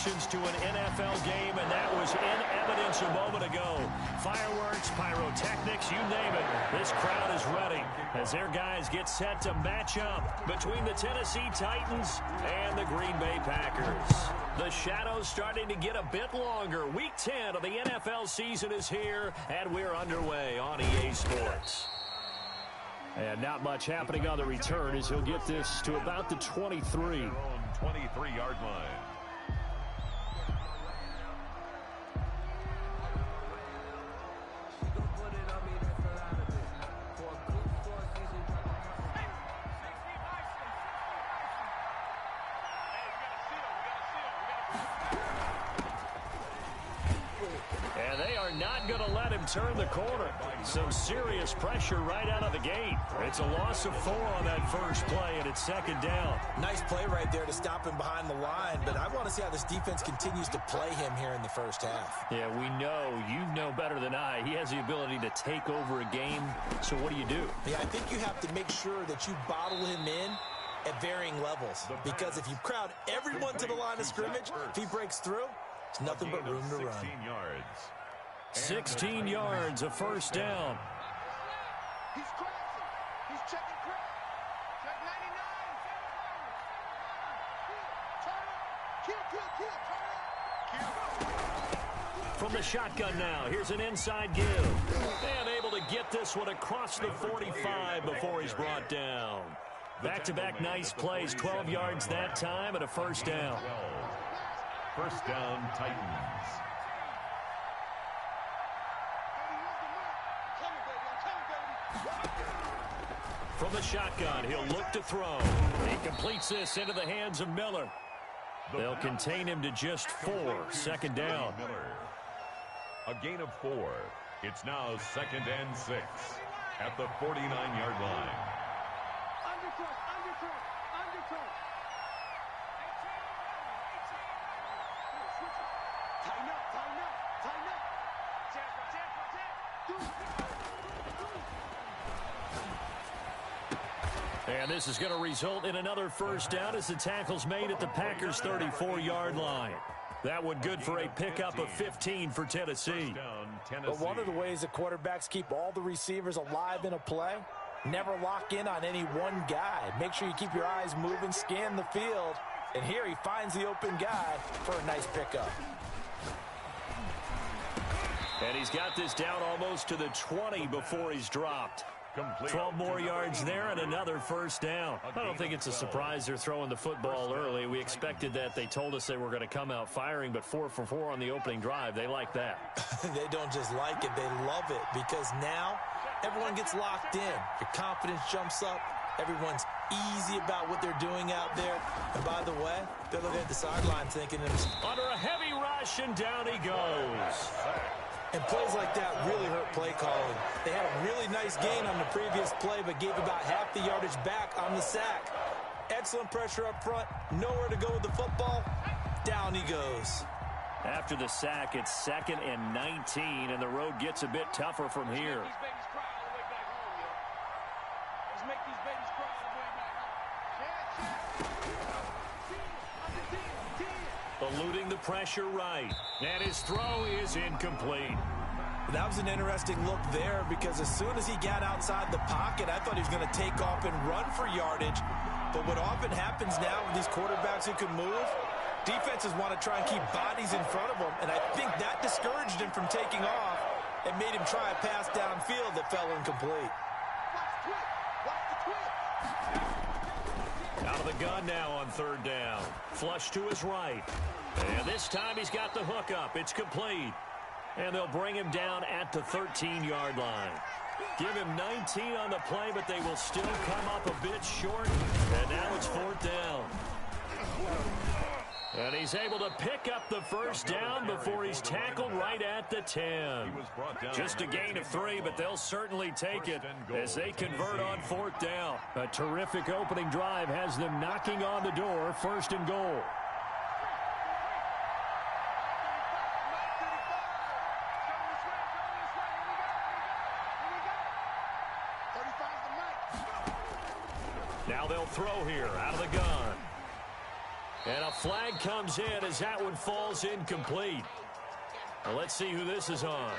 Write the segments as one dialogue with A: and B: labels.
A: emotions to an NFL game, and that was in evidence a moment ago. Fireworks, pyrotechnics, you name it. This crowd is ready as their guys get set to match up between the Tennessee Titans and the Green Bay Packers. The shadows starting to get a bit longer. Week 10 of the NFL season is here, and we're underway on EA Sports. And not much happening on the return as he'll get this to about the 23.
B: 23-yard line.
A: And they are not going to let him turn the corner. Some serious pressure right out of the gate. It's a loss of 4 on that first play, and it's second down.
C: Nice play right there to stop him behind the line, but I want to see how this defense continues to play him here in the first half.
A: Yeah, we know. You know better than I. He has the ability to take over a game, so what do you do?
C: Yeah, I think you have to make sure that you bottle him in at varying levels, because if you crowd everyone to the line of scrimmage, if he breaks through, it's nothing but room to run.
A: 16 yards, a first down.
D: He's crashing. He's checking crash. Check 99. Turn up. Kill.
A: From the shotgun now, here's an inside give. And able to get this one across the 45 before he's brought down. Back-to-back nice plays, 12 yards that time and a first down.
B: First down, Titans.
A: From the shotgun, he'll look to throw. He completes this into the hands of Miller. They'll contain him to just 4. Second down.
B: A gain of 4. It's now 2nd and 6 at the 49-yard line.
A: And this is going to result in another first down as the tackle's made at the Packers' 34-yard line. That one good for a pickup of 15 for Tennessee.
C: But one of the ways that quarterbacks keep all the receivers alive in a play, never lock in on any one guy. Make sure you keep your eyes moving, scan the field. And here he finds the open guy for a nice pickup.
A: And he's got this down almost to the 20 before he's dropped. 12 more yards there and another first down. I don't think it's a surprise they're throwing the football early. We expected that. They told us they were going to come out firing, but 4 for 4 on the opening drive. They like that.
C: They don't just like it, they love it, because now everyone gets locked in. Your confidence jumps up. Everyone's easy about what they're doing out there. And by the way, they're looking at the sideline thinking,
A: under a heavy rush, and down he goes.
C: And plays like that really hurt play calling. They had a really nice gain on the previous play, but gave about half the yardage back on the sack. Excellent pressure up front. Nowhere to go with the football. Down he goes.
A: After the sack, it's 2nd and 19, and the road gets a bit tougher from here. Eluding the pressure right. And his throw is incomplete.
C: That was an interesting look there, because as soon as he got outside the pocket, I thought he was going to take off and run for yardage. But what often happens now with these quarterbacks who can move, defenses want to try and keep bodies in front of them. And I think that discouraged him from taking off and made him try a pass downfield that fell incomplete.
A: Out of the gun now on 3rd down. Flush to his right. And this time he's got the hook up. It's complete. And they'll bring him down at the 13-yard line. Give him 19 on the play, but they will still come up a bit short. And now it's 4th down. And he's able to pick up the first down before he's tackled right at the 10. Just a gain of 3, but they'll certainly take it as they convert on 4th down. A terrific opening drive has them knocking on the door, 1st and goal. Now they'll throw here out of the gun. And a flag comes in as that one falls incomplete. Well, let's see who this is on.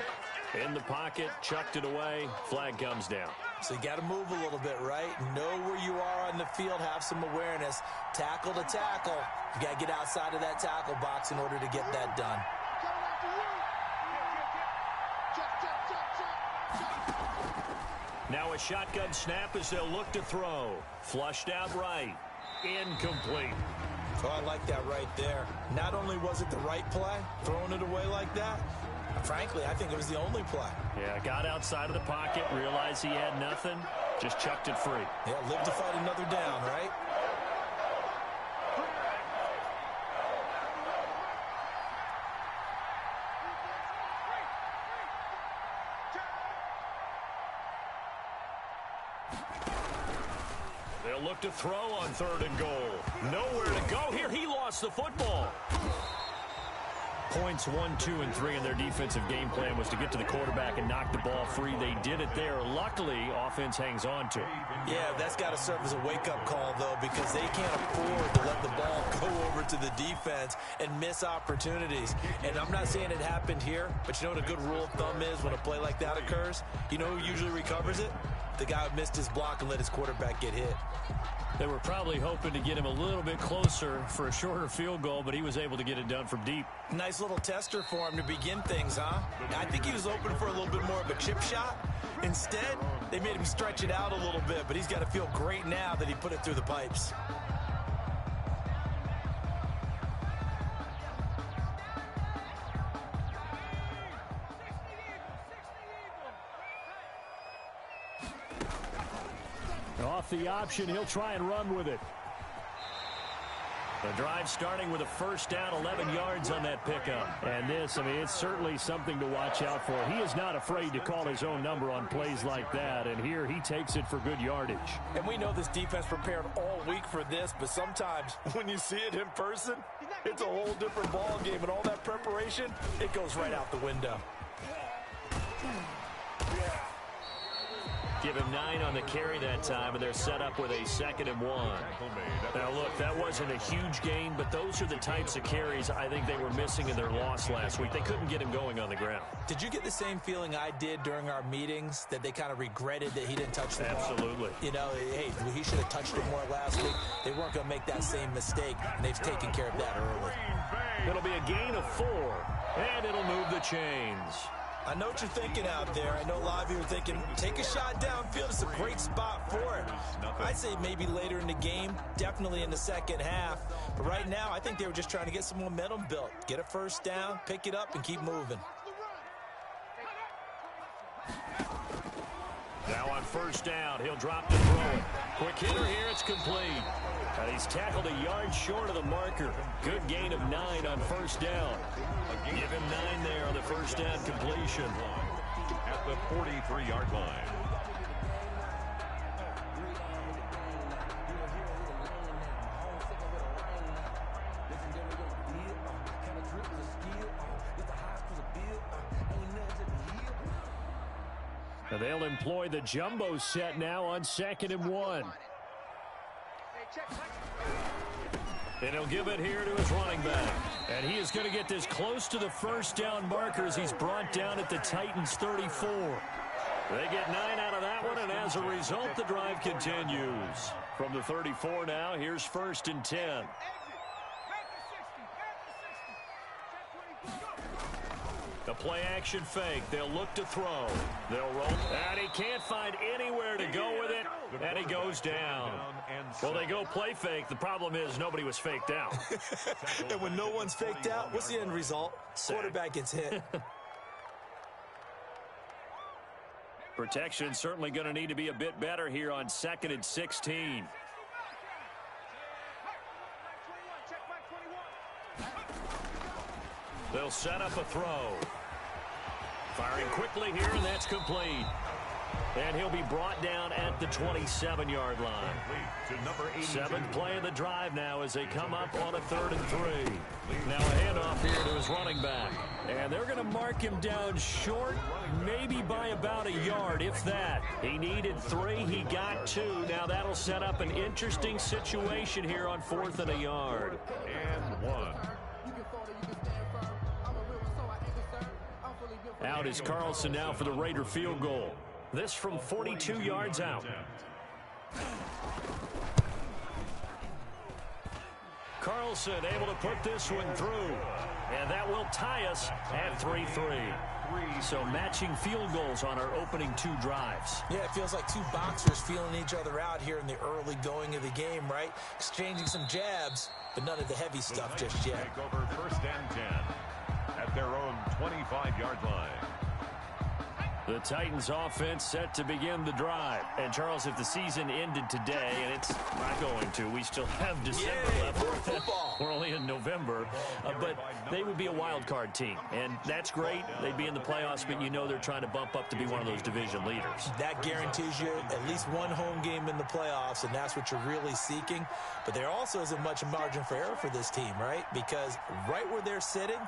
A: In the pocket, chucked it away, flag comes down.
C: So you got to move a little bit, right? Know where you are on the field, have some awareness. Tackle to tackle. You got to get outside of that tackle box in order to get that done.
A: Now a shotgun snap as they'll look to throw. Flushed out right. Incomplete.
C: Oh, I like that right there. Not only was it the right play, throwing it away like that, frankly, I think it was the only play.
A: Yeah, got outside of the pocket, realized he had nothing, just chucked it free.
C: Yeah, live to fight another down, right?
A: They'll look to throw on 3rd and goal. Nowhere to go here. He lost the football. Points 1, 2, and 3 in their defensive game plan was to get to the quarterback and knock the ball free. They did it there. Luckily, offense hangs on to it.
C: Yeah, that's got to serve as a wake-up call, though, because they can't afford to let the ball go over to the defense and miss opportunities. And I'm not saying it happened here, but you know what a good rule of thumb is when a play like that occurs? You know who usually recovers it? The guy who missed his block and let his quarterback get hit.
A: They were probably hoping to get him a little bit closer for a shorter field goal, but he was able to get it done from deep.
C: Nice little tester for him to begin things, huh? I think he was open for a little bit more of a chip shot. Instead, they made him stretch it out a little bit, but he's got to feel great now that he put it through the pipes.
A: Off the option, he'll try and run with it. The drive starting with a first down, 11 yards on that pickup. And this, I mean, it's certainly something to watch out for. He is not afraid to call his own number on plays like that, and here he takes it for good yardage.
C: And we know this defense prepared all week for this, but sometimes when you see it in person, it's a whole different ball game, and all that preparation, it goes right out the window.
A: Give him 9 on the carry that time, and they're set up with a 2nd and 1. Now, look, that wasn't a huge gain, but those are the types of carries I think they were missing in their loss last week. They couldn't get him going on the ground.
C: Did you get the same feeling I did during our meetings, that they kind of regretted that he didn't touch the ball?
A: Absolutely.
C: You know, hey, he should have touched it more last week. They weren't going to make that same mistake, and they've taken care of that early.
A: It'll be a gain of 4, and it'll move the chains.
C: I know what you're thinking out there. I know a lot of you are thinking, take a shot downfield. It's a great spot for it. I'd say maybe later in the game, definitely in the second half. But right now, I think they were just trying to get some momentum built. Get a first down, pick it up, and keep moving.
A: Now on first down, he'll drop to throw it. Quick hitter here, it's complete. And he's tackled a yard short of the marker. Good gain of 9 on first down. Give him 9 there on the first down completion.
B: At the 43-yard line.
A: And they'll employ the jumbo set now on 2nd and 1. And he'll give it here to his running back. And he is going to get this close to the first down marker as he's brought down at the Titans' 34. They get 9 out of that one, and as a result, the drive continues. From the 34 now, here's 1st and 10. The play-action fake. They'll look to throw. They'll roll. And he can't find anywhere to go with it. And he goes down. Well, they go play fake. The problem is nobody was faked out.
C: And when no one's faked out, what's the end result? Quarterback gets hit.
A: Protection certainly going to need to be a bit better here on 2nd and 16. They'll set up a throw. Firing quickly here, and that's complete. And he'll be brought down at the 27-yard line. 7th play of the drive now as they come up on a 3rd and 3. Now a handoff here to his running back. And they're going to mark him down short, maybe by about a yard, if that. He needed 3. He got 2. Now that'll set up an interesting situation here on 4th and a yard.
B: And 1.
A: Out is Carlson now for the Raider field goal. This from 42 yards out. Carlson able to put this one through. And that will tie us at 3-3. So matching field goals on our opening 2 drives.
C: Yeah, it feels like 2 boxers feeling each other out here in the early going of the game, right? Exchanging some jabs, but none of the heavy stuff just yet.
B: Take over 1st and 10 at their own 25-yard line.
A: The Titans offense set to begin the drive. And Charles, if the season ended today, and it's not going to, we still have December left. We're only in November, but they would be a wild card team. And that's great. They'd be in the playoffs, but you know they're trying to bump up to be one of those division leaders.
C: That guarantees you at least 1 home game in the playoffs, and that's what you're really seeking. But there also isn't much margin for error for this team, right? Because right where they're sitting,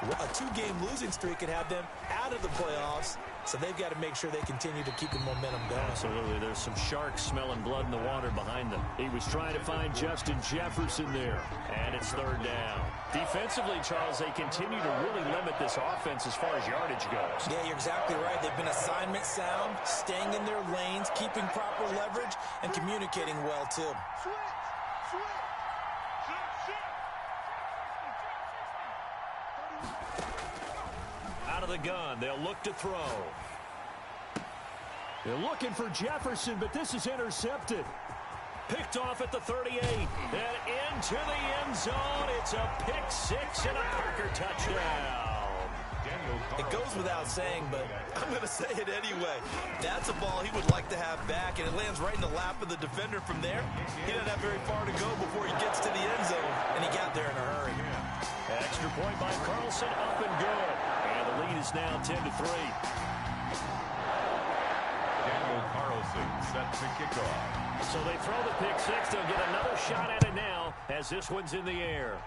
C: a 2-game losing streak could have them out of the playoffs, so they've got to make sure they continue to keep the momentum going.
A: Absolutely. There's some sharks smelling blood in the water behind them. He was trying to find Justin Jefferson there, and it's 3rd down. Defensively, Charles, they continue to really limit this offense as far as yardage goes.
C: Yeah, you're exactly right. They've been assignment sound, staying in their lanes, keeping proper leverage, and communicating well, too.
A: Out of the gun, they'll look to throw. They're looking for Jefferson, but this is intercepted. Picked off at the 38, and into the end zone. It's a pick 6 and a Parker touchdown.
C: It goes without saying, but I'm going to say it anyway. That's a ball he would like to have back, and it lands right in the lap of the defender from there. He doesn't have very far to go before he gets to the end zone, and he got there in a hurry.
A: Extra point by Carlson, up and good. And the lead is now 10-3.
B: Daniel Carlson set to kick off.
A: So they throw the pick 6. They'll get another shot at it now as this one's in the air.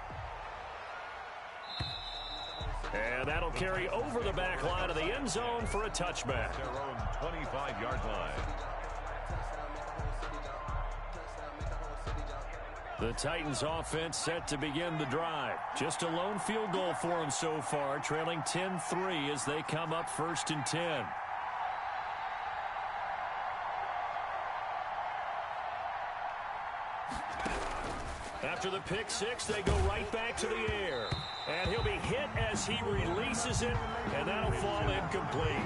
A: And that'll carry over the back line of the end zone for a touchback.
B: Their own 25-yard line.
A: The Titans offense set to begin the drive. Just a lone field goal for them so far, trailing 10-3 as they come up 1st and 10. After the pick 6, they go right back to the air. And he'll be hit as he releases it, and that'll fall incomplete.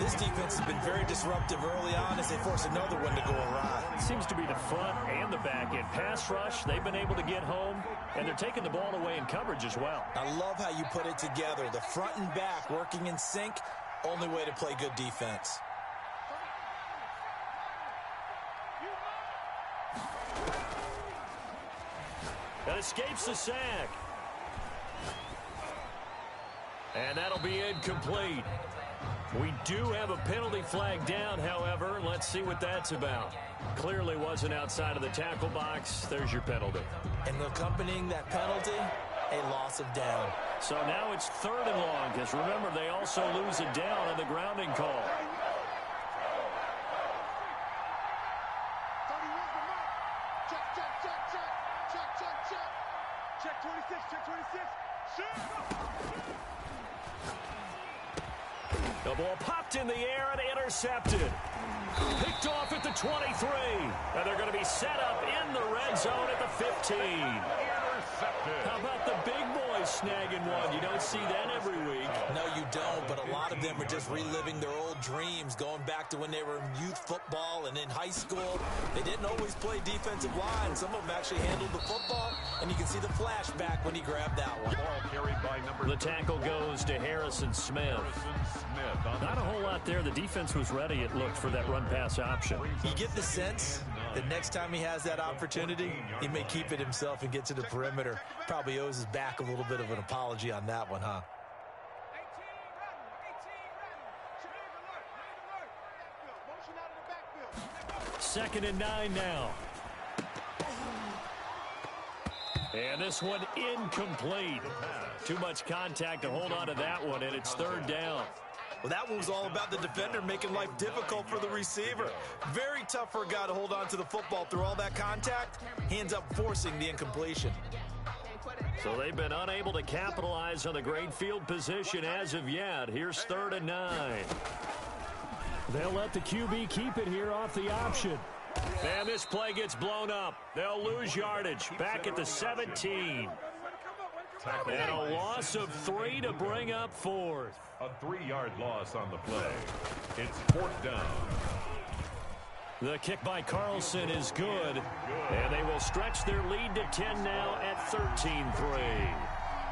C: This defense has been very disruptive early on as they force another one to go awry.
A: Seems to be the front and the back end. Pass rush, they've been able to get home, and they're taking the ball away in coverage as well.
C: I love how you put it together. The front and back working in sync, only way to play good defense.
A: That escapes the sack. And that'll be incomplete. We do have a penalty flag down, however. Let's see what that's about. Clearly wasn't outside of the tackle box. There's your penalty.
C: And accompanying that penalty, a loss of down.
A: So now it's 3rd and long, because remember, they also lose a down on the grounding call.
D: Check 26, check 26. Shoot!
A: The ball popped in the air and intercepted. Picked off at the 23. And they're going to be set up in the red zone at the 15. How about the big boys snagging one? You don't see that every week.
C: No, you don't, but a lot of them are just reliving their old dreams, going back to when they were in youth football and in high school. They didn't always play defensive line. Some of them actually handled the football, and you can see the flashback when he grabbed that one.
B: Ball carried by number
A: The tackle goes to Harrison Smith. Not a whole lot there. The defense was ready, it looked, for that run-pass option.
C: You get the sense that next time he has that opportunity, he may keep it himself and get to the perimeter. Probably owes his back a little bit of an apology on that one, huh?
A: 2nd and 9 now. And this one incomplete. Too much contact to hold on to that one, and it's third down.
C: Well, that one was all about the defender making life difficult for the receiver. Very tough for a guy to hold on to the football through all that contact. He ends up forcing the incompletion.
A: So they've been unable to capitalize on the great field position as of yet. Here's 3rd and 9.
E: They'll let the QB keep it here off the option.
A: And this play gets blown up. They'll lose yardage back at the 17. And a loss of 3 to bring up 4th.
B: A 3-yard loss on the play. It's 4th down.
A: The kick by Carlson is good. And they will stretch their lead to 10 now at 13-3.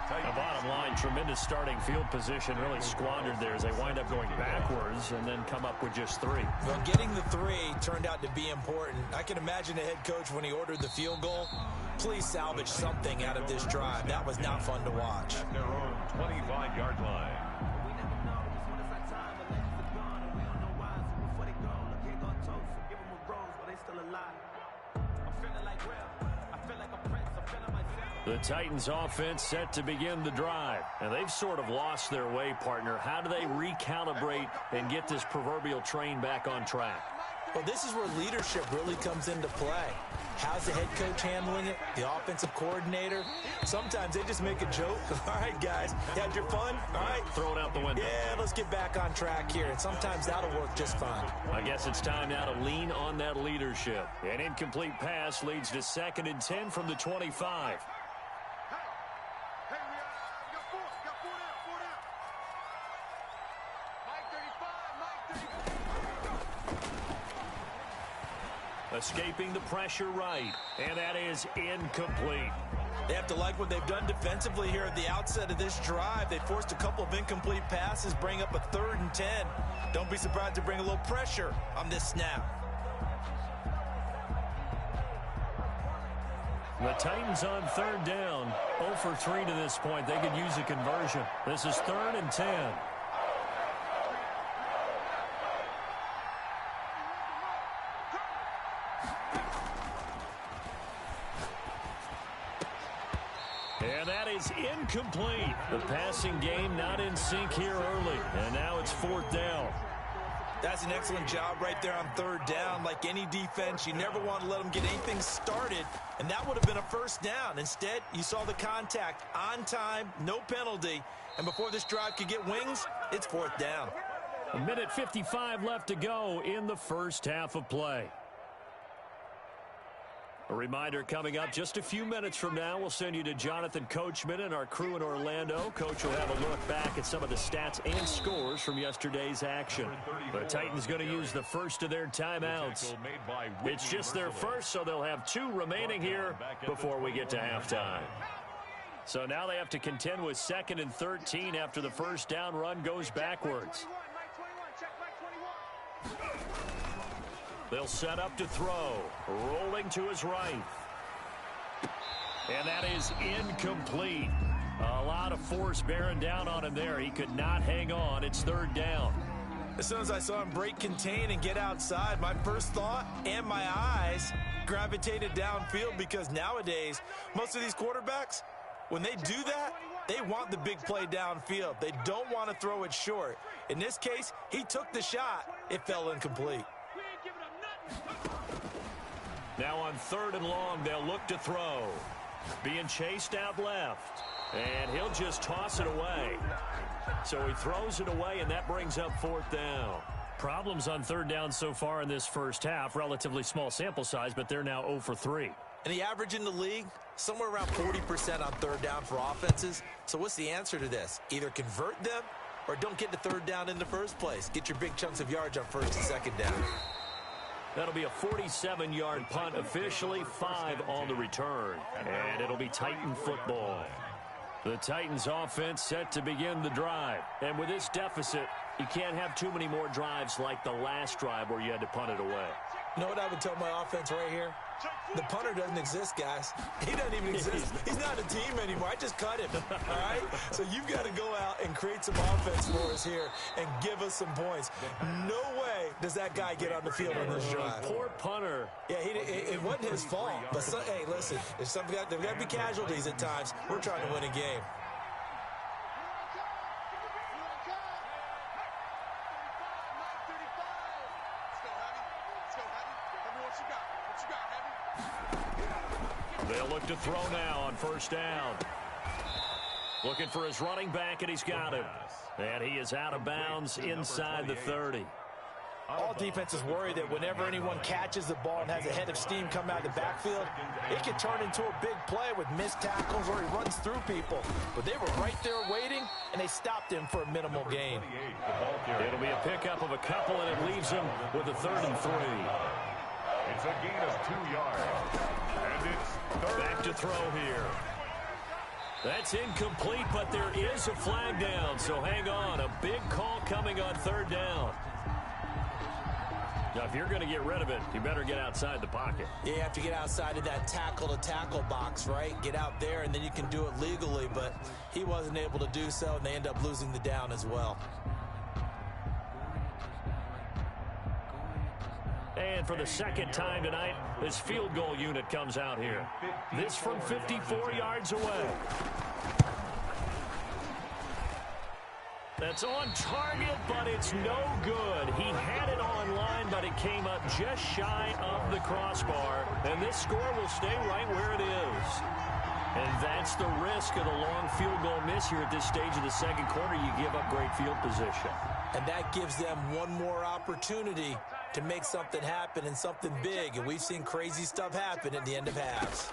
A: The bottom line, tremendous starting field position, really squandered there as they wind up going backwards and then come up with just 3.
C: Well, getting the 3 turned out to be important. I can imagine the head coach when he ordered the field goal. Please salvage something out of this drive. That was not fun to watch.
B: At their own 25-yard line.
A: The Titans offense set to begin the drive. And they've sort of lost their way, partner. How do they recalibrate and get this proverbial train back on track?
C: Well, this is where leadership really comes into play. How's the head coach handling it? The offensive coordinator? Sometimes they just make a joke. All right, guys, you had your fun? All right.
A: Throw it out the window.
C: Yeah, let's get back on track here. And sometimes that'll work just fine.
A: I guess it's time now to lean on that leadership. An incomplete pass leads to 2nd and 10 from the 25. Escaping the pressure right, and that is incomplete.
C: They have to like what they've done defensively here at the outset of this drive. They forced a couple of incomplete passes, bring up a 3rd and 10. Don't be surprised to bring a little pressure on this snap.
A: The Titans on 3rd down, 0 for 3 to this point. They could use a conversion. This is 3rd and 10. And that is incomplete. The passing game not in sync here early. And now it's 4th down.
C: That's an excellent job right there on 3rd down. Like any defense, you never want to let them get anything started. And that would have been a 1st down. Instead, you saw the contact on time, no penalty. And before this drive could get wings, it's 4th down.
A: 1:55 left to go in the first half of play. A reminder coming up just a few minutes from now, we'll send you to Jonathan Coachman and our crew in Orlando. Coach will have a look back at some of the stats and scores from yesterday's action. The Titans going to use the first of their timeouts. It's just their first, so they'll have 2 remaining here before we get to halftime. So now they have to contend with 2nd and 13 after the first down run goes backwards. They'll set up to throw. Rolling to his right. And that is incomplete. A lot of force bearing down on him there. He could not hang on. It's 3rd down.
C: As soon as I saw him break contain and get outside, my first thought and my eyes gravitated downfield, because nowadays, most of these quarterbacks, when they do that, they want the big play downfield. They don't want to throw it short. In this case, he took the shot. It fell incomplete.
A: Now on 3rd and long, they'll look to throw. Being chased out left. And he'll just toss it away. So he throws it away, and that brings up 4th down. Problems on 3rd down so far in this first half. Relatively small sample size, but they're now 0 for 3.
C: And the average in the league, somewhere around 40% on 3rd down for offenses. So what's the answer to this? Either convert them or don't get to 3rd down in the first place. Get your big chunks of yards on 1st and 2nd down.
A: That'll be a 47-yard punt officially, 5 on the return. And it'll be Titan football. The Titans offense set to begin the drive. And with this deficit, you can't have too many more drives like the last drive where you had to punt it away.
C: You know what I would tell my offense right here? The punter doesn't exist, guys. He doesn't even exist. He's not a team anymore. I just cut him, all right? So you've got to go out and create some offense for us here and give us some points. No way does that guy get on the field on this drive.
A: Poor punter.
C: Yeah, it wasn't his fault. But, hey, listen, there's got to be casualties at times. We're trying to win a game.
A: They'll look to throw now on first down. Looking for his running back, and he's got him. And he is out of bounds inside the 30.
C: All defenses worry that whenever anyone catches the ball and has a head of steam come out of the backfield, it can turn into a big play with missed tackles or he runs through people. But they were right there waiting, and they stopped him for a minimal gain.
A: It'll be a pickup of a couple, and it leaves him with a 3rd and 3.
B: It's a gain of 2 yards. And it's
A: back to throw here. That's incomplete, but there is a flag down, so hang on. A big call coming on 3rd down. Now, if you're going to get rid of it, you better get outside the pocket.
C: Yeah, you have to get outside of that tackle-to-tackle box, right? Get out there, and then you can do it legally, but he wasn't able to do so, and they end up losing the down as well.
A: And for the second time tonight, this field goal unit comes out here. This from 54 yards away. That's on target, but it's no good. He had it on line, but it came up just shy of the crossbar. And this score will stay right where it is. And that's the risk of the long field goal miss here at this stage of the second quarter. You give up great field position.
C: And that gives them one more opportunity to make something happen and something big. And we've seen crazy stuff happen at the end of halves.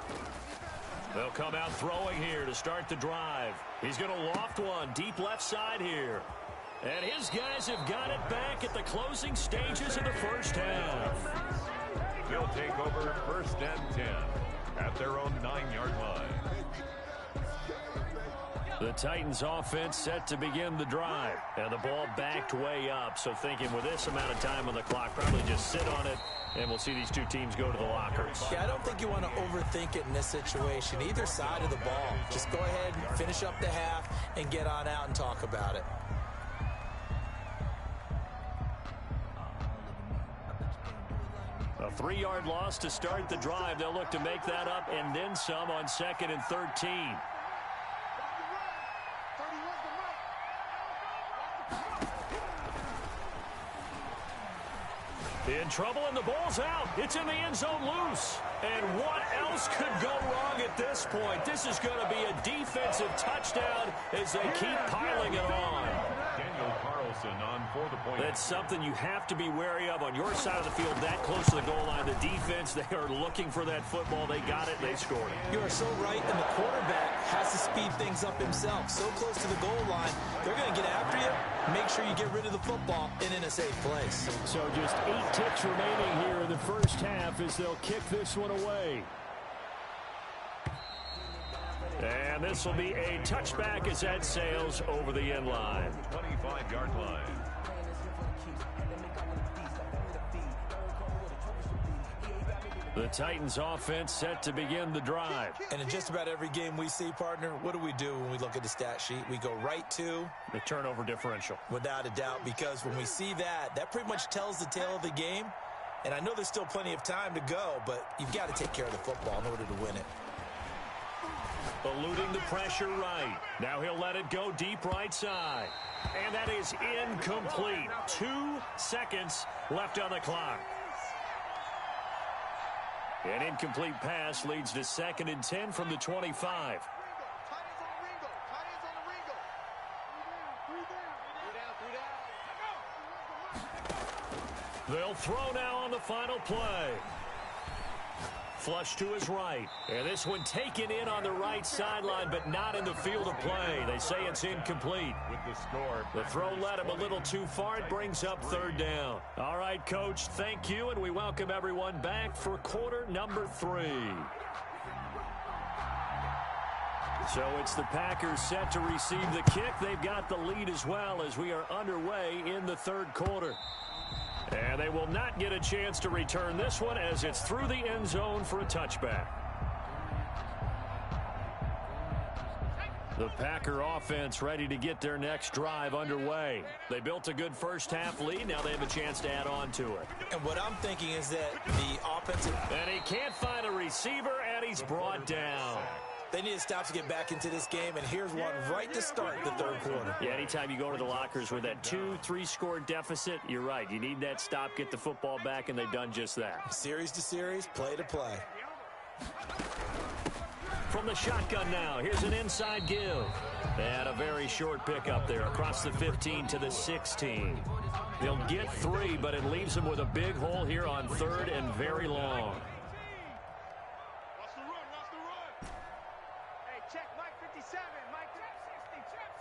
A: They'll come out throwing here to start the drive. He's going to loft one deep left side here. And his guys have got it back at the closing stages of the first half.
B: He'll take over 1st and 10 at their own 9-yard line.
A: The Titans offense set to begin the drive. And the ball backed way up. So thinking with this amount of time on the clock, probably just sit on it. And we'll see these two teams go to the lockers.
C: Yeah, I don't think you want to overthink it in this situation. Either side of the ball. Just go ahead and finish up the half and get on out and talk about it.
A: A 3-yard loss to start the drive. They'll look to make that up and then some on 2nd and 13. In trouble, and the ball's out. It's in the end zone loose. And what else could go wrong at this point? This is going to be a defensive touchdown as they keep piling it on.
B: On for the point.
A: That's something you have to be wary of on your side of the field, that close to the goal line. The defense, they are looking for that football. They got it. They scored it.
C: You are so right, and the quarterback has to speed things up himself. So close to the goal line, they're going to get after you. Make sure you get rid of the football and in a safe place.
E: So just 8 ticks remaining here in the first half as they'll kick this one away.
A: And this will be a touchback as that sails over the end line.
B: 25-yard line.
A: The Titans offense set to begin the drive.
C: And in just about every game we see, partner, what do when we look at the stat sheet? We go right to
A: the turnover differential.
C: Without a doubt, because when we see that, that pretty much tells the tale of the game. And I know there's still plenty of time to go, but you've got to take care of the football in order to win it.
A: Eluding the pressure right. Now he'll let it go deep right side. And that is incomplete. 2 seconds left on the clock. An incomplete pass leads to 2nd and 10 from the 25. They'll throw now on the final play. Flush to his right. And this one taken in on the right sideline, but not in the field of play. They say it's incomplete.
B: With the score.
A: The throw led him a little too far. It brings up 3rd down. All right, Coach, thank you, and we welcome everyone back for quarter number 3. So it's the Packers set to receive the kick. They've got the lead as well as we are underway in the 3rd quarter. And they will not get a chance to return this one as it's through the end zone for a touchback. The Packer offense ready to get their next drive underway. They built a good first-half lead. Now they have a chance to add on to it.
C: And what I'm thinking is that the offensive...
A: And he can't find a receiver, and he's brought down.
C: They need to stop to get back into this game, and here's one right to start the third quarter.
A: Yeah, anytime you go to the lockers with that 2-3 score deficit, you're right. You need that stop, get the football back, and they've done just that.
C: Series to series, play to play.
A: From the shotgun now, here's an inside give. And a very short pickup there across the 15 to the 16. They'll get 3, but it leaves them with a big hole here on third and very long.
D: Watch the run, watch the run. Hey, check Mike 57, Mike 60, check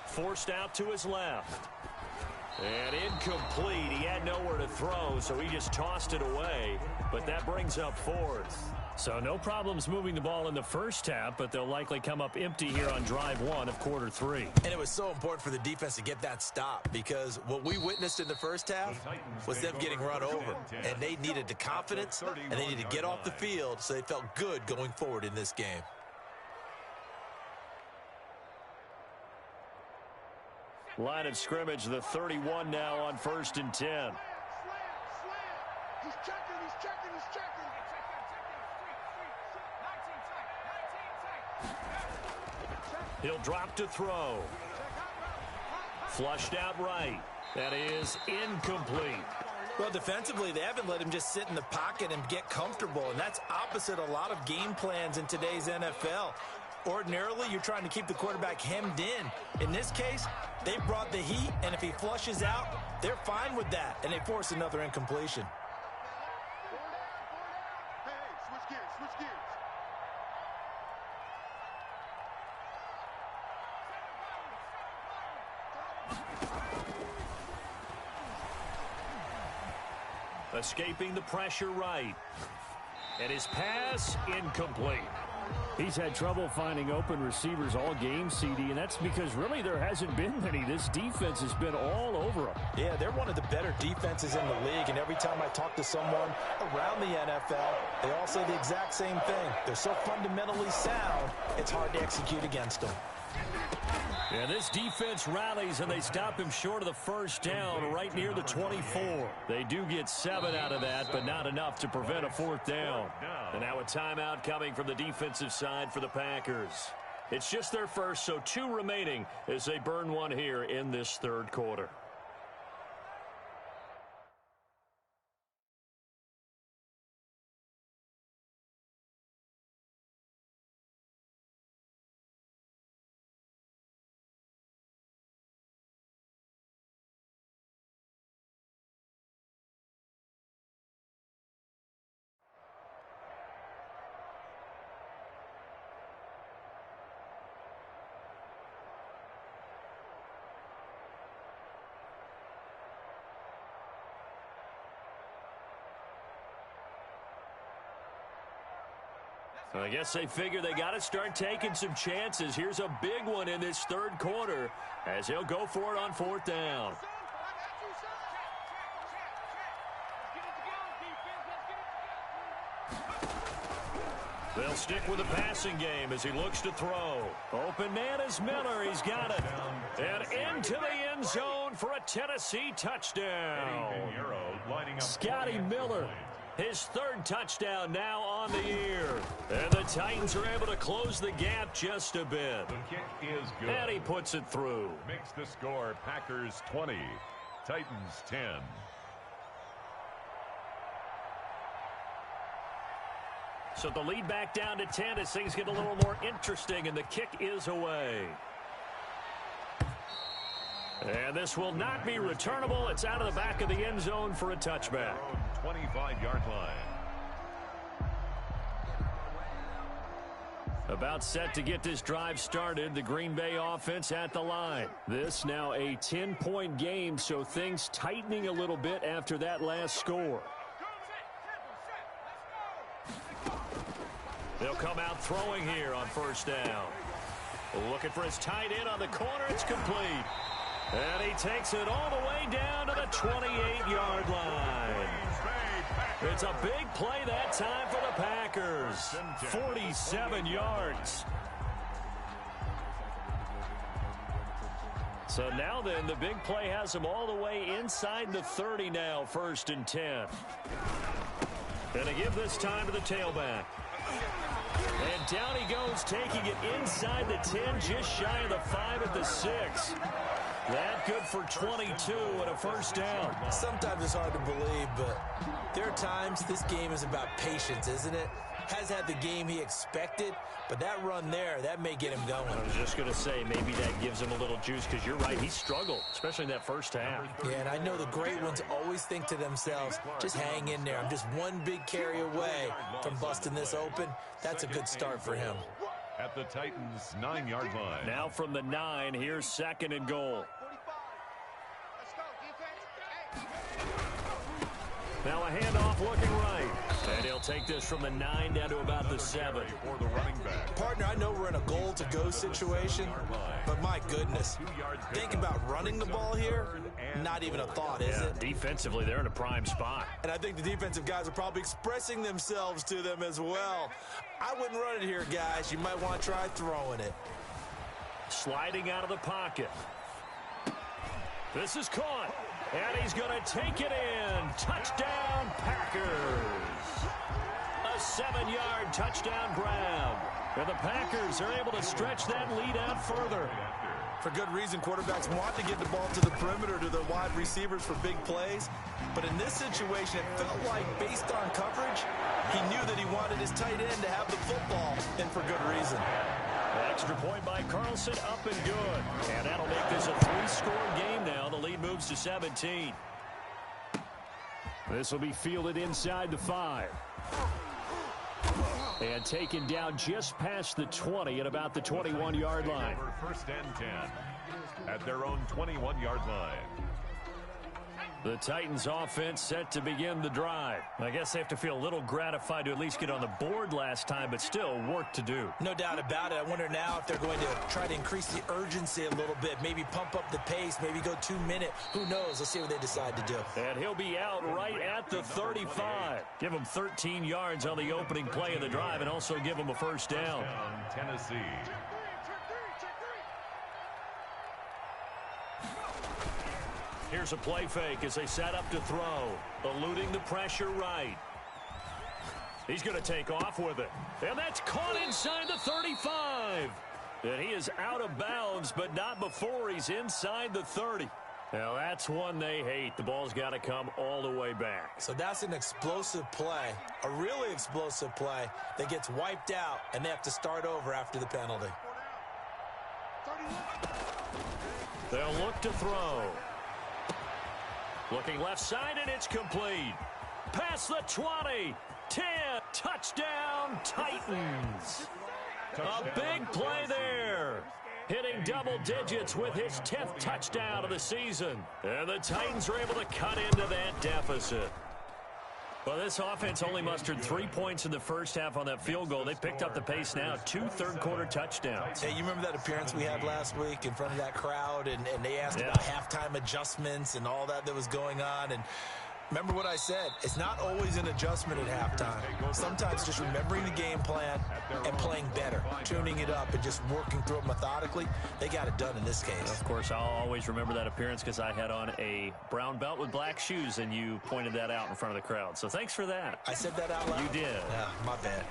D: 60.
A: Forced out to his left. And incomplete. He had nowhere to throw, so he just tossed it away. But that brings up fourth. So no problems moving the ball in the first half, but they'll likely come up empty here on drive 1 of quarter 3.
C: And it was so important for the defense to get that stop, because what we witnessed in the first half was them getting run over. And they needed the confidence, and they needed to get off the field so they felt good going forward in this game.
A: Line of scrimmage, the 31 now on 1st and 10.
D: Slam. He's checking, he's checking, he's checking.
A: He'll drop to throw. Flushed out right. That is incomplete.
C: Well, defensively, they haven't let him just sit in the pocket and get comfortable, and that's opposite a lot of game plans in today's NFL. Ordinarily, you're trying to keep the quarterback hemmed in. In this case, they brought the heat, and if he flushes out, they're fine with that, and they force another incompletion.
D: Hey, switch gears, switch gears.
A: Escaping the pressure right. And his pass incomplete.
E: He's had trouble finding open receivers all game, CD, and that's because really there hasn't been many. This defense has been all over him.
C: Yeah, they're one of the better defenses in the league, and every time I talk to someone around the NFL, they all say the exact same thing. They're so fundamentally sound, it's hard to execute against them.
A: Yeah, this defense rallies, and they stop him short of the first down right near the 24. They do get 7 out of that, but not enough to prevent a 4th down. And now a timeout coming from the defensive side for the Packers. It's just their first, so 2 remaining as they burn one here in this third quarter. I guess they figure they got to start taking some chances. Here's a big one in this third quarter as he'll go for it on 4th down. They'll stick with the passing game as he looks to throw. Open man is Miller. He's got it. And into the end zone for a Tennessee touchdown. Scotty Miller. His 3rd touchdown now on the year. And the Titans are able to close the gap just a bit.
B: The kick is good.
A: And he puts it through.
B: Makes the score Packers 20, Titans 10.
A: So the lead back down to 10 as things get a little more interesting, and the kick is away. And this will not be returnable. It's out of the back of the end zone for a touchback.
B: 25-yard line.
A: About set to get this drive started. The Green Bay offense at the line. This now a 10-point game, so things tightening a little bit after that last score. They'll come out throwing here on 1st down. Looking for his tight end on the corner. It's complete. And he takes it all the way down to the 28-yard line. It's a big play that time for the Packers. 47 yards. So now then, the big play has him all the way inside the 30 now, 1st and 10. And to give this time to the tailback. And down he goes, taking it inside the 10, just shy of the 5 at the 6. That good for 22 and a 1st down.
C: Sometimes it's hard to believe, but there are times this game is about patience, isn't it? Has had the game he expected, but that run there, that may get him going.
A: I was just going to say, maybe that gives him a little juice, because you're right, he struggled, especially in that first half.
C: Yeah, and I know the great ones always think to themselves, just hang in there. I'm just one big carry away from busting this open. That's a good start for him.
B: At the Titans' 9-yard line.
A: Now from the 9, here's 2nd and goal. Now a handoff looking right. And he'll take this from the 9 down to about the 7.
B: For the running back.
C: Partner, I know we're in a goal-to-go situation, but my goodness, think about running the ball here, not even a thought, is it?
A: Defensively, they're in a prime spot.
C: And I think the defensive guys are probably expressing themselves to them as well. I wouldn't run it here, guys. You might want to try throwing it.
A: Sliding out of the pocket. This is caught. And he's going to take it in. Touchdown, Packers. A 7-yard touchdown grab. And the Packers are able to stretch that lead out further.
C: For good reason, quarterbacks want to get the ball to the perimeter to their wide receivers for big plays. But in this situation, it felt like, based on coverage, he knew that he wanted his tight end to have the football, and for good reason.
A: Extra point by Carlson, up and good. And that'll make this a 3-score game now. The lead moves to 17. This will be fielded inside the 5. And taken down just past the 20 at about the 21-yard line.
B: 1st and 10 at their own 21-yard line.
A: The Titans offense set to begin the drive. I guess they have to feel a little gratified to at least get on the board last time, but still work to do.
C: No doubt about it. I wonder now if they're going to try to increase the urgency a little bit, maybe pump up the pace, maybe go 2-minute. Who knows? Let's see what they decide to do.
A: And he'll be out right at the 35. Give him 13 yards on the opening play of the drive and also give him a 1st down.
B: Tennessee.
A: Here's a play fake as they set up to throw. Eluding the pressure right. He's going to take off with it. And that's caught inside the 35. And he is out of bounds, but not before he's inside the 30. Now, that's one they hate. The ball's got to come all the way back.
C: So that's an explosive play, a really explosive play that gets wiped out, and they have to start over after the penalty.
A: They'll look to throw. Looking left side, and it's complete. Past the 20. 10. Touchdown, Titans. A big play there. Hitting double digits with his 10th touchdown of the season. And the Titans are able to cut into that deficit. Well, this offense only mustered 3 points in the first half on that field goal. They picked up the pace now. 2 third-quarter touchdowns.
C: Hey, you remember that appearance we had last week in front of that crowd, and they asked about halftime adjustments and all that was going on, and remember what I said. It's not always an adjustment at halftime. Sometimes just remembering the game plan and playing better, tuning it up and just working through it methodically. They got it done in this case.
A: Of course, I'll always remember that appearance because I had on a brown belt with black shoes, and you pointed that out in front of the crowd. So thanks for that.
C: I said that out loud?
A: You did.
C: Yeah, my bad.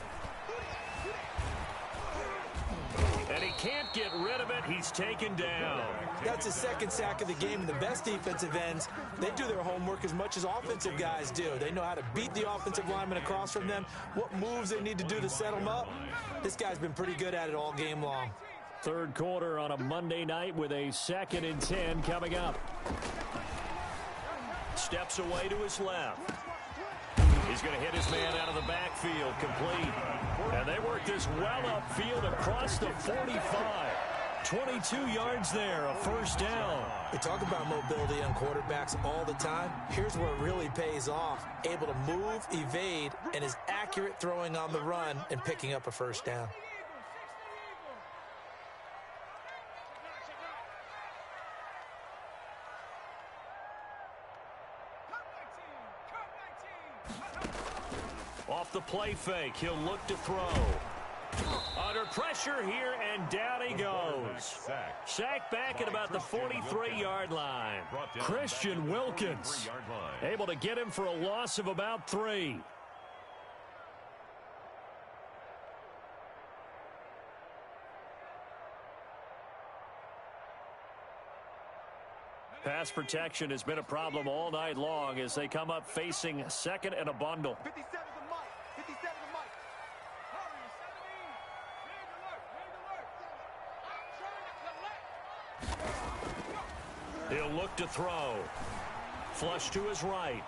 A: And he can't get rid of it. He's taken down.
C: That's his 2nd sack of the game. And the best defensive ends, they do their homework as much as offensive guys do. They know how to beat the offensive lineman across from them, what moves they need to do to set them up. This guy's been pretty good at it all game long.
A: 3rd quarter on a Monday night with a 2nd and 10 coming up. Steps away to his left. He's going to hit his man out of the backfield, complete. And they work this well upfield across the 45. 22 yards there, a 1st down.
C: We talk about mobility on quarterbacks all the time. Here's where it really pays off. Able to move, evade, and is accurate throwing on the run and picking up a 1st down.
A: the play fake. He'll look to throw. Under pressure here, and down he goes. Sacked back at about the 43-yard line.
E: Christian Wilkins
A: Able to get him for a loss of about 3. Pass protection has been a problem all night long as they come up facing second and a bundle.
D: 57 to Mike. 57 to Mike. Hurry, 17. Red alert. Red alert. I'm trying to collect.
A: He'll look to throw. Flush to his right.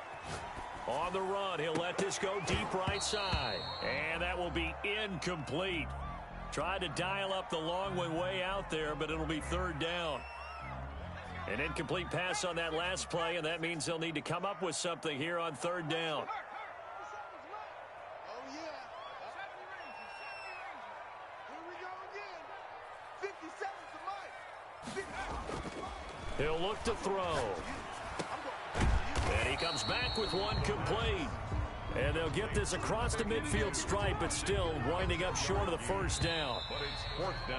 A: On the run, he'll let this go deep right side. And that will be incomplete. Tried to dial up the long one way out there, but it'll be third down. An incomplete pass on that last play, and that means they'll need to come up with something here on third down.
D: Oh, yeah. Here we go again. 57 to Mike.
A: He'll look to throw. And he comes back with one complete. And they'll get this across the midfield stripe, but still winding up short of the first down.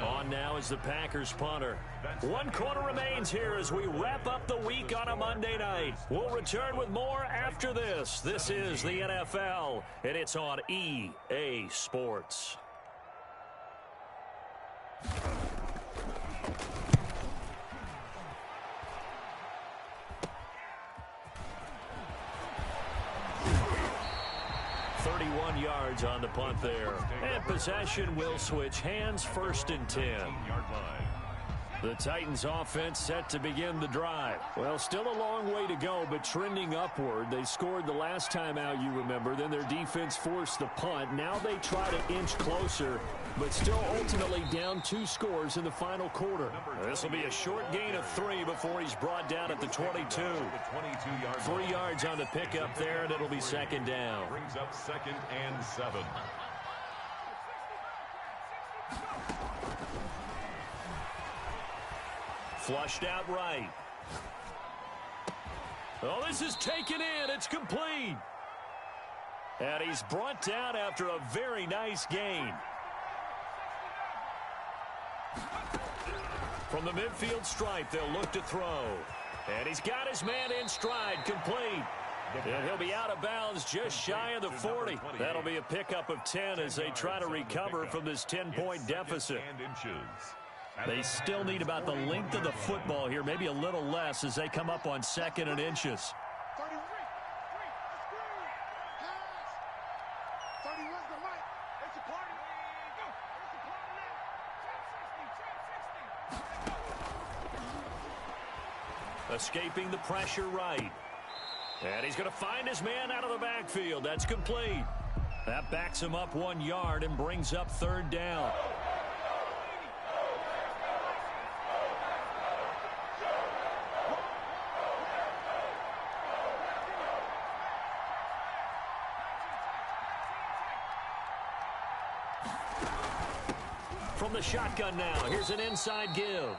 A: On now is the Packers punter. 1 quarter remains here as we wrap up the week on a Monday night. We'll return with more after this. This is the NFL, and it's on EA Sports. Yards on the punt there. And possession will switch hands, first and 10. The Titans offense set to begin the drive. Well, still a long way to go, but trending upward. They scored the last time out, you remember. Then their defense forced the punt. Now they try to inch closer, but still ultimately down 2 scores in the final quarter. This will be a short gain of 3 before he's brought down at the 22. 3 yards on the pickup there, and it'll be second down.
B: Brings up second and 7.
A: Flushed out right. Oh, this is taken in. It's complete. And he's brought down after a very nice gain. From the midfield stripe, they'll look to throw. And he's got his man in stride, complete. And he'll be out of bounds just shy of the 40. That'll be a pickup of 10 as they try to recover from this 10-point deficit. They still need about the length of the football here, maybe a little less as they come up on second and inches.
D: 31's the mic. It's a party. Go. It's a party now.
A: Escaping the pressure right. And he's going to find his man out of the backfield. That's complete. That backs him up 1 yard and brings up third down. From the shotgun now, here's an inside give.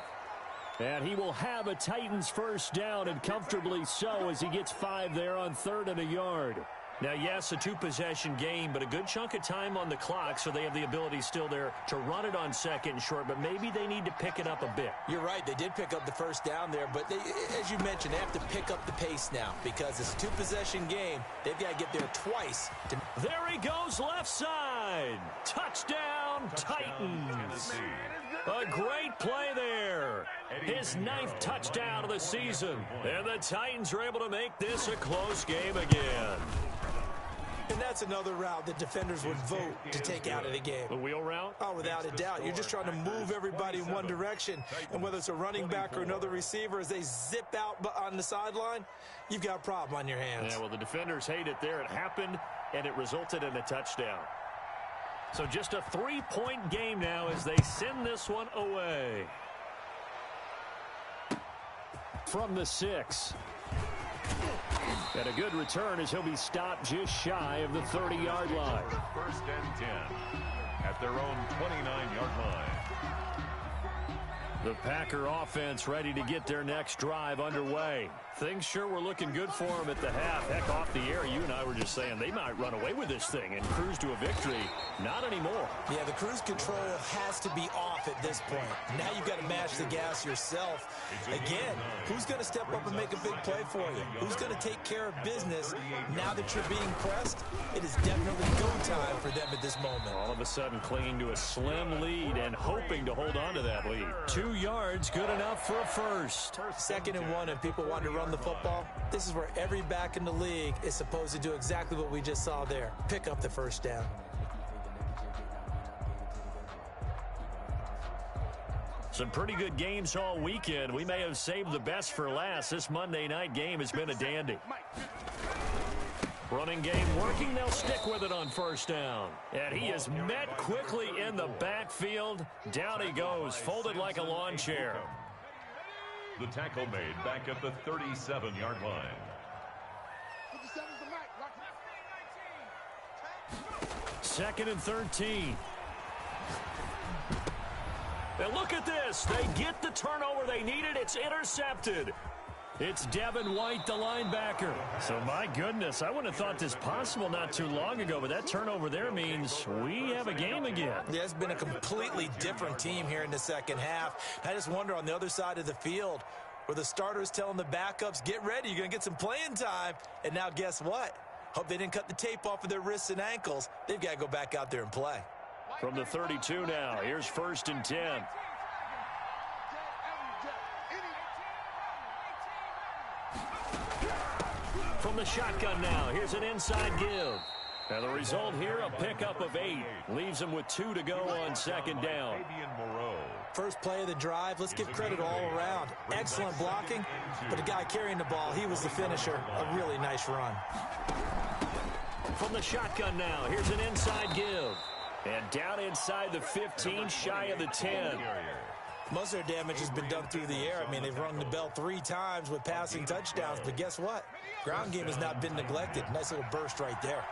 A: And he will have a Titans first down, and comfortably so, as he gets 5 there on 3rd and a yard. Now, yes, a 2-possession game, but a good chunk of time on the clock, so they have the ability still there to run it on second and short, but maybe they need to pick it up a bit.
C: You're right. They did pick up the first down there, but they, as you mentioned, they have to pick up the pace now because it's a 2-possession game. They've got to get there twice.
A: There he goes, left side. Touchdown, Titans. A great play there. His 9th touchdown of the season. And the Titans are able to make this a close game again.
C: And that's another route that defenders would vote to take out of the game.
A: The wheel route?
C: Oh, without a doubt. You're just trying to move everybody in one direction. And whether it's a running back or another receiver, as they zip out on the sideline, you've got a problem on your hands.
A: Yeah, well, the defenders hate it there. It happened, and it resulted in a touchdown. So just a 3-point game now as they send this one away. From the 6. And a good return as he'll be stopped just shy of the 30-yard line.
B: First and 10 at their own 29-yard line.
A: The Packer offense ready to get their next drive underway. Things sure were looking good for them at the half. Heck, off the air, you and I were just saying they might run away with this thing and cruise to a victory. Not anymore.
C: Yeah, the cruise control has to be off at this point. Now you've got to match the gas yourself. Again, who's going to step up and make a big play for you? Who's going to take care of business now that you're being pressed? It is definitely go time for them at this moment.
A: All of a sudden clinging to a slim lead and hoping to hold on to that lead. 2 yards, good enough for a first.
C: 2nd and 1, and people want to run the football. This is where every back in the league is supposed to do exactly what we just saw there. Pick up the first down.
A: Some pretty good games all weekend. We may have saved the best for last. This Monday night game has been a dandy. Running game working. They'll stick with it on first down. And he is met quickly in the backfield. Down he goes, folded like a lawn chair.
B: The tackle made back at the 37-yard line.
A: 2nd and 13. And look at this. They get the turnover they needed. It's intercepted. It's Devin White, the linebacker. So, my goodness, I wouldn't have thought this possible not too long ago, but that turnover there means we have a game again.
C: Yeah, it's been a completely different team here in the second half. I just wonder on the other side of the field where the starters telling the backups, get ready, you're going to get some playing time. And now guess what? Hope they didn't cut the tape off of their wrists and ankles. They've got to go back out there and play.
A: From the 32 now, here's 1st and 10. From the shotgun now, here's an inside give. And the result here, a pickup of 8. Leaves them with 2 to go on 2nd down.
C: First play of the drive, let's give credit all around. Excellent blocking, but the guy carrying the ball, he was the finisher. A really nice run.
A: From the shotgun now, here's an inside give. And down inside the 15, shy of the 10.
C: Most of their damage has been done through the air. I mean, they've rung the bell 3 times with passing touchdowns, but guess what? Ground game has not been neglected. Nice little burst right there.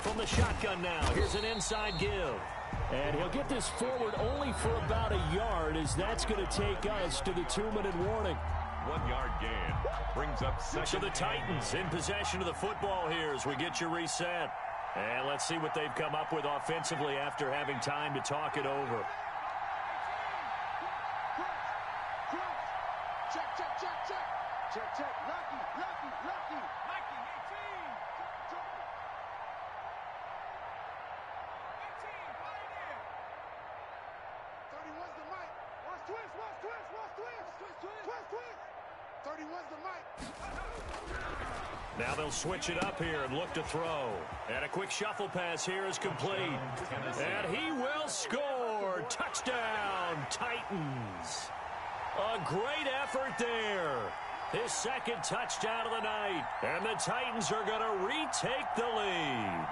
A: From the shotgun now, here's an inside give. And he'll get this forward only for about a yard, as that's going to take us to the 2-minute warning.
B: 1-yard gain brings up 2nd.
A: So the Titans in possession of the football here as we get you reset. And let's see what they've come up with offensively after having time to talk it over.
D: Check, check, check, check. Check, check. Lucky, lucky, lucky. Lucky, 18. 31's the mic. Watch twist, watch twist, watch twist. Twist, twist. 31's the mic.
A: Now they'll switch it up here and look to throw. And a quick shuffle pass here is complete. And he will score. Touchdown, Titans. A great effort there. His 2nd touchdown of the night. And the Titans are going to retake the lead.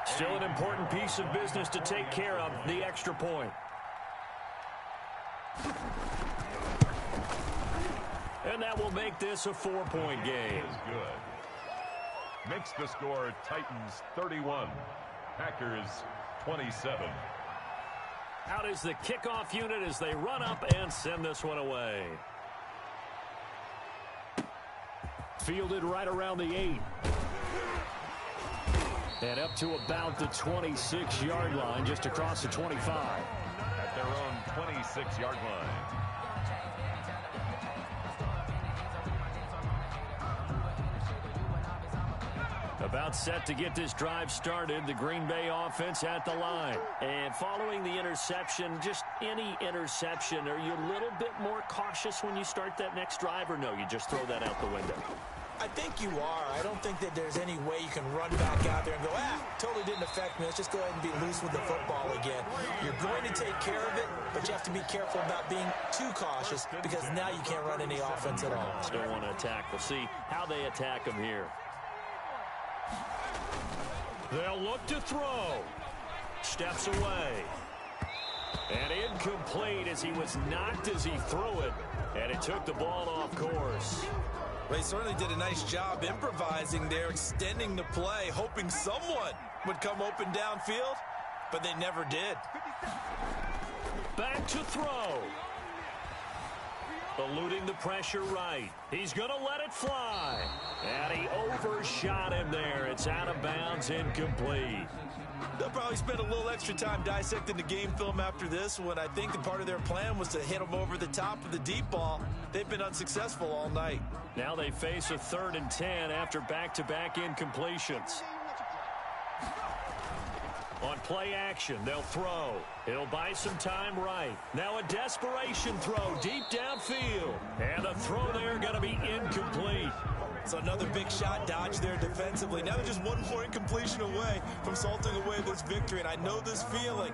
A: Still an important piece of business to take care of, the extra point. And that will make this a 4-point game.
B: Good. Makes the score Titans 31, Packers 27.
A: Out is the kickoff unit as they run up and send this one away. Fielded right around the 8. And up to about the 26-yard line, just across the 25.
B: At their own 26-yard line.
A: About set to get this drive started, the Green Bay offense at the line. And following the interception, just any interception, are you a little bit more cautious when you start that next drive, or no, you just throw that out the window?
C: I think you are. I don't think that there's any way you can run back out there and go, totally didn't affect me. Let's just go ahead and be loose with the football again. You're going to take care of it, but you have to be careful about being too cautious because now you can't run any offense at all.
A: Still want to attack. We'll see how they attack them here. They'll look to throw. Steps away. And incomplete as he was knocked as he threw it. And it took the ball off course.
C: Well, he certainly did a nice job improvising there, extending the play, hoping someone would come open downfield. but they never did.
A: Back to throw. Eluding the pressure right. He's going to let it fly. And he overshot him there. It's out of bounds, incomplete.
C: They'll probably spend a little extra time dissecting the game film after this when I think the part of their plan was to hit him over the top of the deep ball. They've been unsuccessful all night.
A: Now they face a 3rd and 10 after back-to-back incompletions. On play action, they'll throw. He'll buy some time right. Now a desperation throw deep downfield. And the throw there going to be incomplete.
C: So another big shot dodge there defensively. Now they're just one more incompletion away from salting away this victory. And I know this feeling.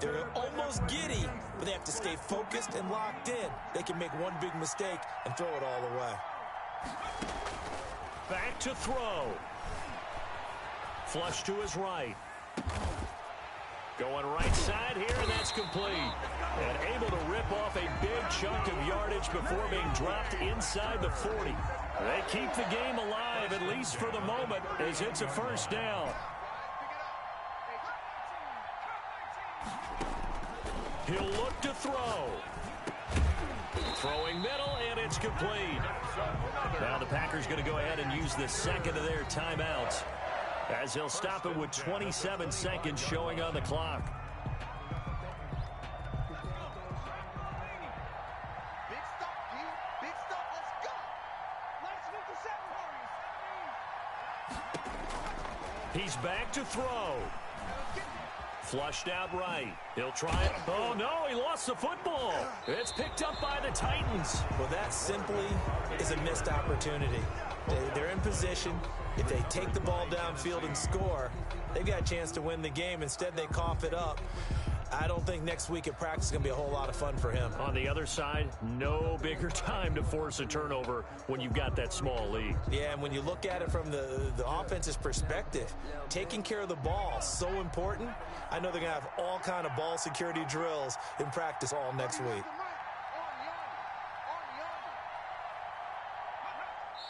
C: They're almost giddy, but they have to stay focused and locked in. They can make one big mistake and throw it all away.
A: Back to throw. Flush to his right. Going right side here, and that's complete. And able to rip off a big chunk of yardage before being dropped inside the 40. They keep the game alive, at least for the moment, as it's a 1st down. He'll look to throw. Throwing middle, and it's complete. Now the Packers going to go ahead and use the 2nd of their timeouts, as he'll stop it with 27 seconds showing on the clock.
D: Big stop, D. Big stop. Let's go. Nice 57 hurries.
A: He's back to throw. Flushed out right. He'll try it. Oh, no, he lost the football. It's picked up by the Titans.
C: Well, that simply is a missed opportunity. They're in position. If they take the ball downfield and score, they've got a chance to win the game. Instead, they cough it up. I don't think next week at practice is going to be a whole lot of fun for him.
A: On the other side, no bigger time to force a turnover when you've got that small lead.
C: Yeah, and when you look at it from the offense's perspective, taking care of the ball is so important. I know they're going to have all kind of ball security drills in practice all next week.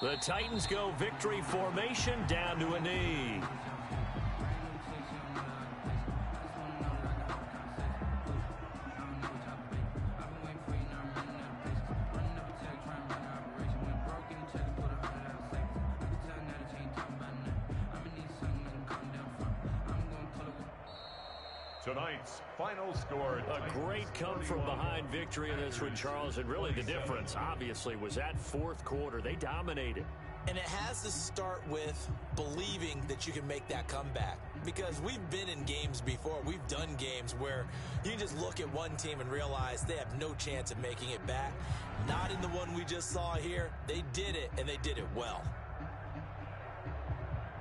A: The Titans go victory formation down to a knee.
B: Tonight's final score.
A: A great come-from-behind victory in this one, Charles, and really the difference, obviously, was that 4th quarter. They dominated.
C: And it has to start with believing that you can make that comeback. Because we've been in games before. We've done games where you can just look at one team and realize they have no chance of making it back. Not in the one we just saw here. They did it, and they did it well.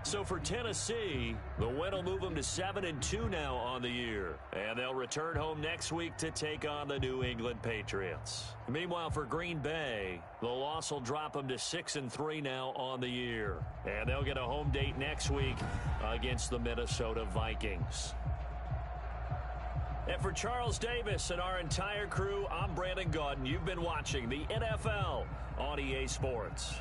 A: So for Tennessee, the win will move them to 7-2 now on the year. And they'll return home next week to take on the New England Patriots. Meanwhile, for Green Bay, the loss will drop them to 6-3 now on the year. And they'll get a home date next week against the Minnesota Vikings. And for Charles Davis and our entire crew, I'm Brandon Gaudin. You've been watching the NFL on EA Sports.